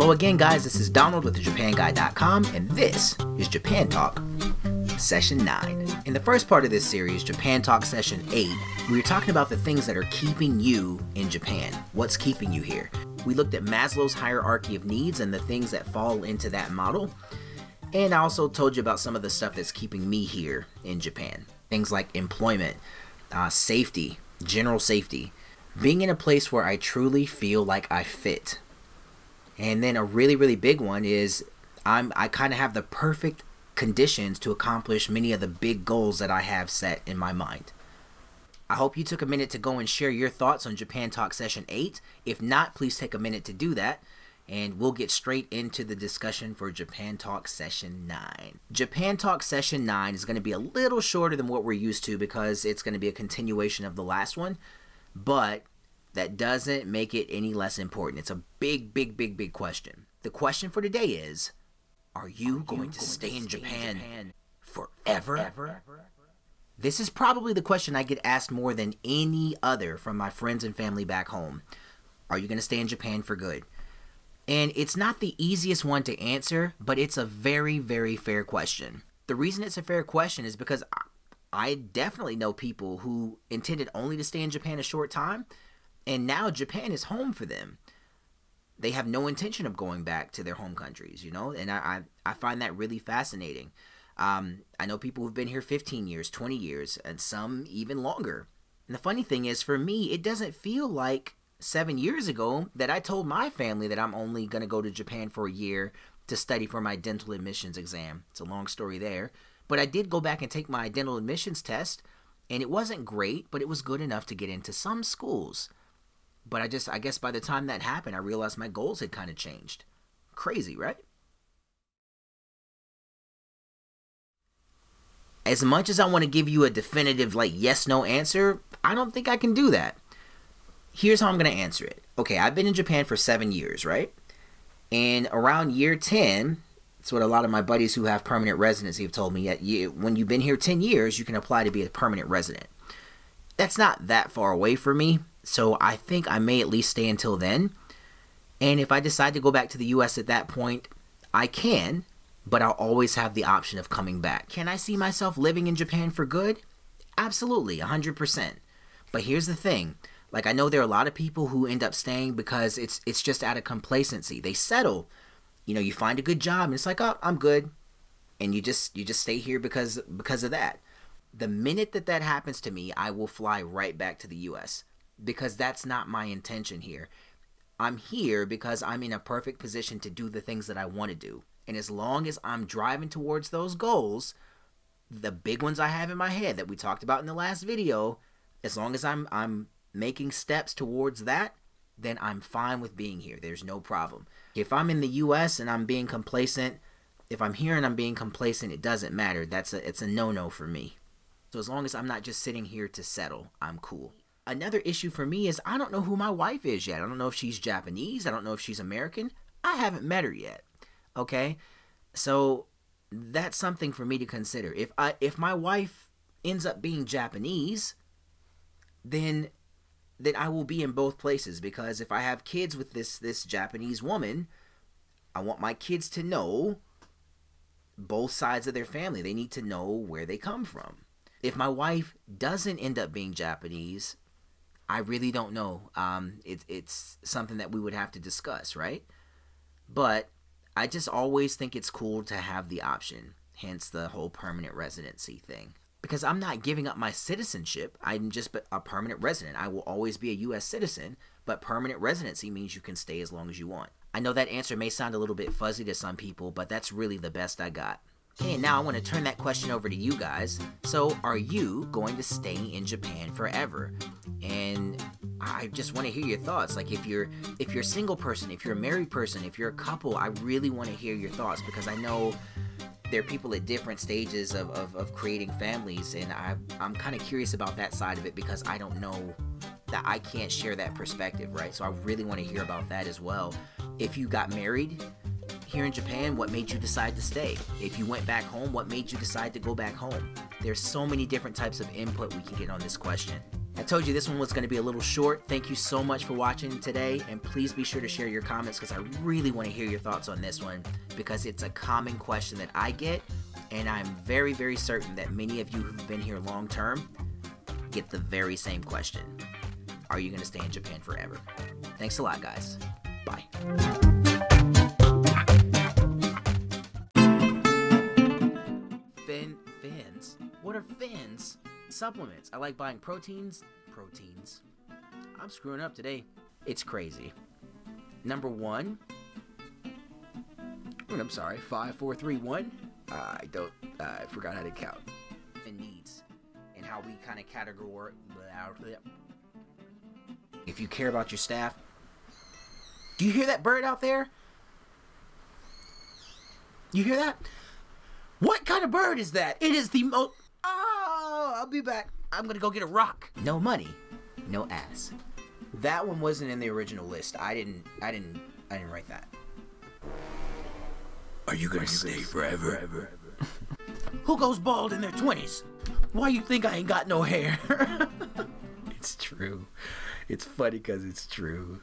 Hello again, guys. This is Donald with thejapanguy.com, and this is Japan Talk Session 9. In the first part of this series, Japan Talk Session 8, we were talking about the things that are keeping you in Japan. What's keeping you here? We looked at Maslow's hierarchy of needs and the things that fall into that model. And I also told you about some of the stuff that's keeping me here in Japan. Things like employment, safety, general safety, being in a place where I truly feel like I fit. And then a really, really big one is I kind of have the perfect conditions to accomplish many of the big goals that I have set in my mind. I hope you took a minute to go and share your thoughts on Japan Talk Session 8. If not, please take a minute to do that, and we'll get straight into the discussion for Japan Talk Session 9. Japan Talk Session 9 is going to be a little shorter than what we're used to because it's going to be a continuation of the last one, but that doesn't make it any less important. It's a big question. The question for today is, are you going to stay in Japan forever? This is probably the question I get asked more than any other from my friends and family back home. Are you going to stay in Japan for good? And it's not the easiest one to answer, but it's a very, very fair question. The reason it's a fair question is because I definitely know people who intended only to stay in Japan a short time, and now Japan is home for them. They have no intention of going back to their home countries, you know, and I find that really fascinating. I know people who've been here 15 years, 20 years, and some even longer. And the funny thing is, for me, it doesn't feel like 7 years ago that I told my family that I'm only going to go to Japan for a year to study for my dental admissions exam. It's a long story there. But I did go back and take my dental admissions test, and it wasn't great, but it was good enough to get into some schools. But I guess by the time that happened, I realized my goals had kind of changed. Crazy, right? As much as I want to give you a definitive, like, yes-no answer, I don't think I can do that. Here's how I'm going to answer it. Okay, I've been in Japan for 7 years, right? And around year 10, it's what a lot of my buddies who have permanent residency have told me. When you've been here 10 years, you can apply to be a permanent resident. That's not that far away for me, so I think I may at least stay until then. And if I decide to go back to the U.S. at that point, I can, but I'll always have the option of coming back. Can I see myself living in Japan for good? Absolutely, 100%. But here's the thing. Like, I know there are a lot of people who end up staying because it's just out of complacency. They settle. You know, you find a good job and it's like, oh, I'm good. And you just stay here because of that. The minute that happens to me, I will fly right back to the U.S. because that's not my intention here. I'm here because I'm in a perfect position to do the things that I want to do. And as long as I'm driving towards those goals, the big ones I have in my head that we talked about in the last video, as long as I'm making steps towards that, then I'm fine with being here. There's no problem. If I'm in the U.S. and I'm being complacent, if I'm here and I'm being complacent, it doesn't matter. It's a no-no for me. So as long as I'm not just sitting here to settle, I'm cool. Another issue for me is I don't know who my wife is yet. I don't know if she's Japanese. I don't know if she's American. I haven't met her yet. Okay? So that's something for me to consider. If my wife ends up being Japanese, then I will be in both places, because if I have kids with this Japanese woman, I want my kids to know both sides of their family. They need to know where they come from. If my wife doesn't end up being Japanese, I really don't know. It's something that we would have to discuss, right? But I just always think it's cool to have the option, hence the whole permanent residency thing. Because I'm not giving up my citizenship. I'm just a permanent resident. I will always be a U.S. citizen, but permanent residency means you can stay as long as you want. I know that answer may sound a little bit fuzzy to some people, but that's really the best I got. Okay, now I want to turn that question over to you guys. So, are you going to stay in Japan forever? And I just want to hear your thoughts. Like, if you're a single person, if you're a married person, if you're a couple, I really want to hear your thoughts, because I know there are people at different stages of creating families, and I'm kind of curious about that side of it, because I don't know, that I can't share that perspective, right? So I really want to hear about that as well. If you got married here in Japan, what made you decide to stay? If you went back home, what made you decide to go back home? There's so many different types of input we can get on this question. I told you this one was going to be a little short. Thank you so much for watching today, and please be sure to share your comments because I really want to hear your thoughts on this one because it's a common question that I get, and I'm very, very certain that many of you who've been here long term get the very same question. Are you going to stay in Japan forever? Thanks a lot, guys. Bye. Fins? What are fins? Supplements. I like buying proteins. I'm screwing up today. It's crazy. Number 1. I'm sorry. 5, 4, 3, 1. I forgot how to count. And needs. And how we kind of categorize. If you care about your staff. Do you hear that bird out there? You hear that? What kind of bird is that? It is the most... Oh, I'll be back. I'm gonna go get a rock. No money, no ass. That one wasn't in the original list. I didn't write that. Are you gonna stay forever? Who goes bald in their 20s? Why you think I ain't got no hair? It's true. It's funny because it's true.